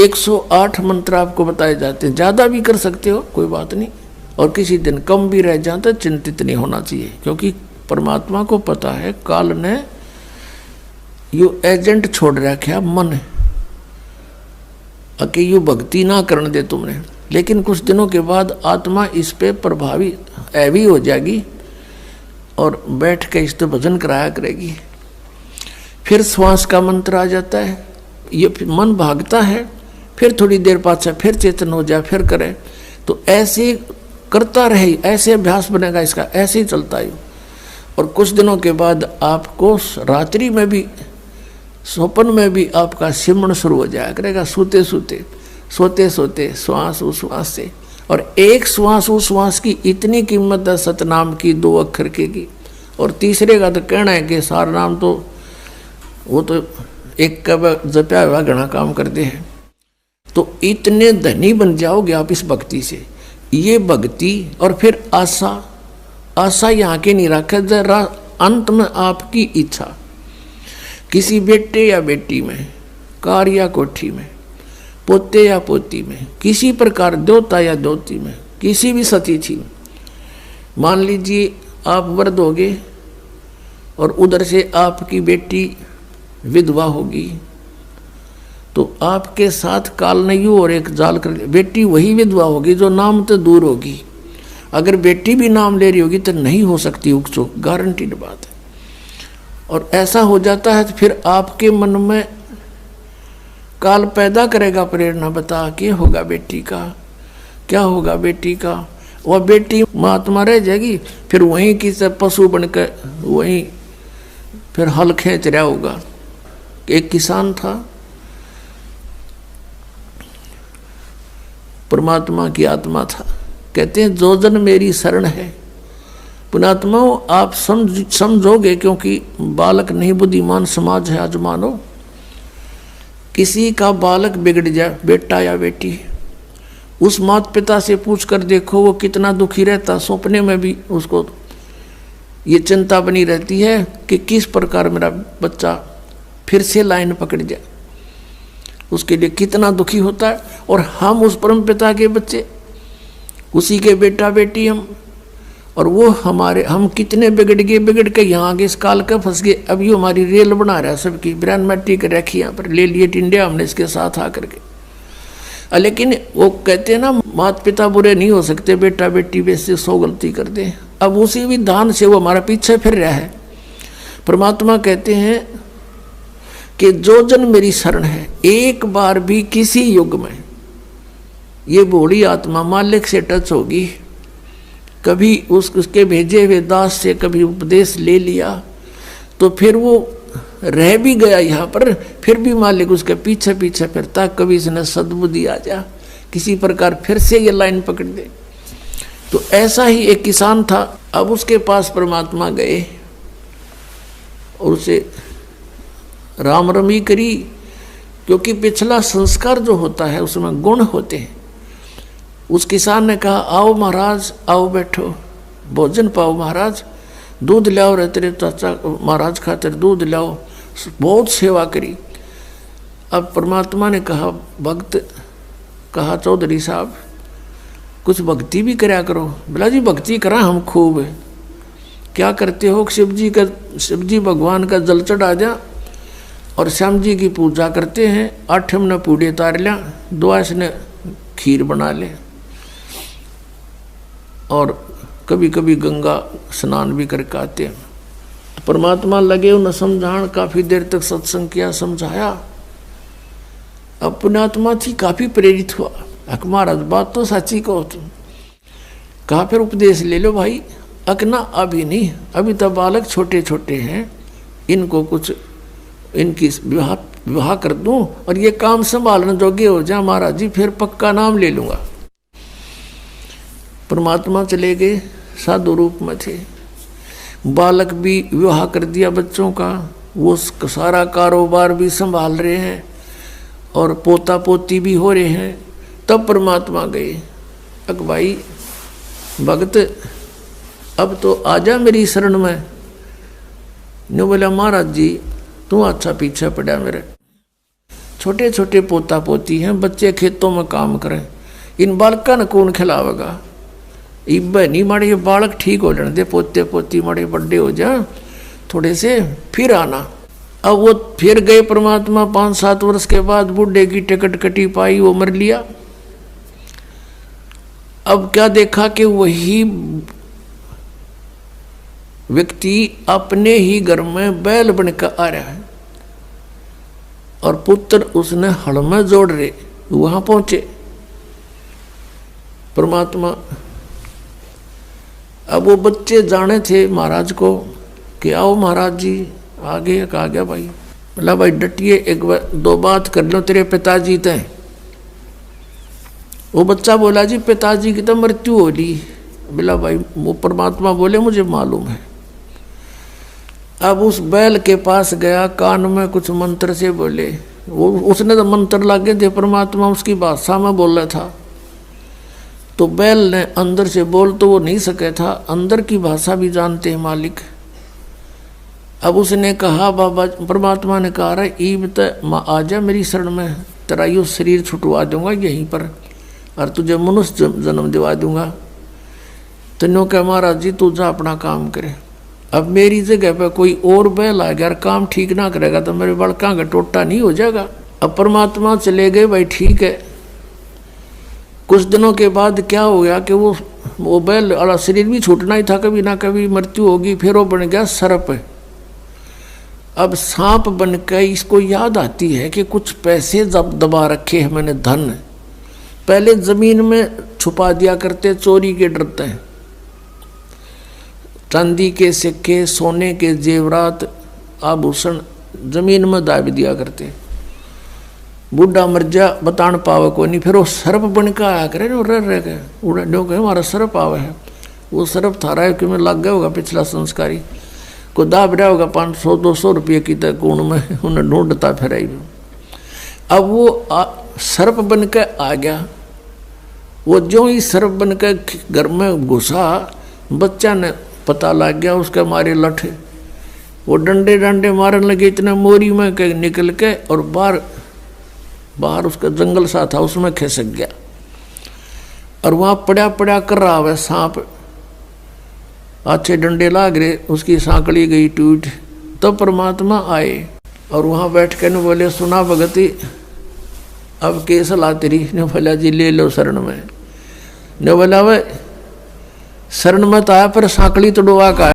108 मंत्र आपको बताए जाते हैं। ज़्यादा भी कर सकते हो, कोई बात नहीं, और किसी दिन कम भी रह जाता, चिंतित नहीं होना चाहिए, क्योंकि परमात्मा को पता है काल ने यू एजेंट छोड़ रखा मन कि यू भक्ति ना करने दे तुमने। लेकिन कुछ दिनों के बाद आत्मा इस पे प्रभावी ऐवी हो जाएगी और बैठ के इस तो भजन कराया करेगी। फिर श्वास का मंत्र आ जाता है, ये मन भागता है, फिर थोड़ी देर पाछा फिर चेतन हो जाए, फिर करे, तो ऐसे करता रहे, ऐसे अभ्यास बनेगा इसका, ऐसे ही चलता है। और कुछ दिनों के बाद आपको रात्रि में भी, स्वप्न में भी आपका सिमरण शुरू हो जाया करेगा, सोते सोते सोते सोते श्वास उश्वास से। और एक श्वास उश्वास की इतनी कीमत है सतनाम की, 2 अक्षर की। और तीसरे का तो कहना है कि सार नाम तो वो तो एक कब जपया हुआ घना काम करते हैं। तो इतने धनी बन जाओगे आप इस भक्ति से। ये भक्ति और फिर आशा, आशा यहाँ के नहीं रखे, जरा अंत में आपकी इच्छा, किसी बेटे या बेटी में, कार या कोठी में, पोते या पोती में, किसी प्रकार देवता या देवती में, किसी भी सतीथि में। मान लीजिए आप वृद्ध होगे और उधर से आपकी बेटी विधवा होगी, तो आपके साथ काल ने यूं और एक जाल कर, बेटी वही विधवा होगी जो नाम तो दूर होगी। अगर बेटी भी नाम ले रही होगी तो नहीं हो सकती उकचुक, गारंटीड बात है। और ऐसा हो जाता है तो फिर आपके मन में काल पैदा करेगा प्रेरणा, बता क्या होगा बेटी का, क्या होगा बेटी का। वह बेटी महात्मा रह जाएगी, फिर वहीं की सब पशु बनकर वहीं फिर हल खींच रहा होगा। एक किसान था, परमात्मा की आत्मा था, कहते हैं जो जन मेरी शरण है। पुणात्माओं आप समझोगे, क्योंकि बालक नहीं बुद्धिमान समाज है आज मानो। किसी का बालक बिगड़ जाए, बेटा या बेटी, उस माता पिता से पूछ कर देखो वो कितना दुखी रहता। सपने में भी उसको ये चिंता बनी रहती है कि किस प्रकार मेरा बच्चा फिर से लाइन पकड़ जाए, उसके लिए कितना दुखी होता है। और हम उस परम पिता के बच्चे, उसी के बेटा बेटी हम, और वो हमारे, हम कितने बिगड़ के यहाँ आगे इस काल का फंस गए। अब ये हमारी रेल बना रहा है सबकी, ब्रांड मैट्री कर रखी यहाँ पर, ले लिए इंडिया हमने इसके साथ आकर के। लेकिन वो कहते हैं ना माता पिता बुरे नहीं हो सकते, बेटा बेटी वैसे 100 गलती करते हैं। अब उसी विधान से वो हमारा पीछे फिर रहा है। परमात्मा कहते हैं कि जो जन मेरी शरण है, एक बार भी किसी युग में ये भोली आत्मा मालिक से टच होगी, कभी उसके भेजे हुए दास से कभी उपदेश ले लिया, तो फिर वो रह भी गया यहाँ पर, फिर भी मालिक उसके पीछे पीछे फिरता, कभी इसने सद्बुद्धि आ जा, किसी प्रकार फिर से ये लाइन पकड़ दे। तो ऐसा ही एक किसान था। अब उसके पास परमात्मा गए और उसे राम रमी करी, क्योंकि पिछला संस्कार जो होता है उसमें गुण होते हैं। उस किसान ने कहा आओ महाराज, आओ बैठो, भोजन पाओ महाराज, दूध लाओ रे तेरे चाचा महाराज खातिर दूध लाओ। बहुत सेवा करी। अब परमात्मा ने कहा, भक्त कहा चौधरी साहब कुछ भक्ति भी कराया करो। बोला जी भक्ति करा हम खूब। क्या करते हो? शिव जी भगवान का जल चढ़ा दिया और श्याम जी की पूजा करते हैं। 8 ने पूड़े तार लिया, 2 ने खीर बना ले, और कभी कभी गंगा स्नान भी करके आते हैं। तो परमात्मा लगे उन्हें समझान, काफ़ी देर तक सत्संग किया, समझाया। अब पुण्यात्मा थी, काफ़ी प्रेरित हुआ। अक महाराज बात तो सच्ची कहो तुम, कहा फिर उपदेश ले लो भाई। अकना अभी नहीं, अभी तो बालक छोटे छोटे हैं, इनको कुछ इनकी विवाह कर दूं और ये काम संभालने जोगे हो जाए महाराज जी, फिर पक्का नाम ले लूँगा। परमात्मा चले गए, साधु रूप में थे। बालक भी विवाह कर दिया बच्चों का, वो सारा कारोबार भी संभाल रहे हैं और पोता पोती भी हो रहे हैं। तब परमात्मा गए, अक भाई भगत अब तो आजा मेरी शरण में। ने बोला महाराज जी तू अच्छा पीछे पड़ा मेरे, छोटे छोटे पोता पोती हैं, बच्चे खेतों में काम करें, इन बालका ने कौन खिलावेगा। इब नहीं माड़े ये बालक ठीक हो जाने दे, पोते पोती माड़े बड़े हो जा थोड़े से, फिर आना। अब वो फिर गए परमात्मा, 5-7 वर्ष के बाद बूढ़े की टिकट कटी पाई, वो मर लिया। अब क्या देखा कि वही व्यक्ति अपने ही घर में बैल बनकर आ रहा है और पुत्र उसने हड़ में जोड़ रहे। वहां पहुंचे परमात्मा। अब वो बच्चे जाने थे महाराज को कि आओ महाराज जी आगे। कहा गया भाई, बोला भाई डटिए, एक दो बात कर लो तेरे पिताजी तय। वो बच्चा बोला जी पिताजी की तो मृत्यु हो ली। बोला भाई, वो परमात्मा बोले मुझे मालूम है। अब उस बैल के पास गया, कान में कुछ मंत्र से बोले। वो उसने तो मंत्र लागे थे, परमात्मा उसकी भाषा में बोल रहा था। तो बैल ने अंदर से बोल तो वो नहीं सके था, अंदर की भाषा भी जानते हैं मालिक। अब उसने कहा बाबा, परमात्मा ने कहा रहा ईब तो आ जा मेरी शरण में, तेरा यो शरीर छुटवा दूंगा यहीं पर और तुझे मनुष्य जन्म दिवा दूंगा। तेनों कह महाराज जी तू जा अपना काम करे। अब मेरी जगह पे कोई और बैल आ गया और काम ठीक ना करेगा तो मेरे बड़का का टोटा नहीं हो जाएगा। अब परमात्मा चले गए, भाई ठीक है। कुछ दिनों के बाद क्या हो गया कि वो बैल वाला शरीर भी छूटना ही था, कभी ना कभी मृत्यु होगी। फिर वो बन गया सर्प। अब सांप बन के इसको याद आती है कि कुछ पैसे जब दबा रखे हैं मैंने, धन पहले जमीन में छुपा दिया करते, चोरी के डरते हैं। चांदी के सिक्के, सोने के जेवरात, आभूषण जमीन में दाब दिया करते। बूढ़ा मर जा बतान पावे को नहीं, फिर वो सर्प बन के आया करे वो रह गए उड़ा कहे हमारा सर्प आवे है। वो सर्प थारा है कि मैं लग गया होगा पिछला संस्कारी को दाब रहा होगा 500-200 रुपये की तक गुण में उन्हें ढूंढता फिर। अब वो सर्प बन के आ गया। वो जो ही सर्प बन के घर में घुसा, बच्चा ने पता लग गया, उसके मारे लठे वो डंडे डंडे मारने लगे। इतने मोरी में के निकल के और बाहर उसका जंगल सा था उसमें खिसक गया और वहाँ पड़ा पड़ा कर रहा है सांप। अच्छे डंडे लाग रहे, उसकी सांकड़ी गई टूट। तो परमात्मा आए और वहाँ बैठ के ने बोले सुना भगती अब केस ला तेरी। ने बोला जी ले लो शरण में। ने बोला वह शरण में तो आया पर सांकड़ी तोड़वा का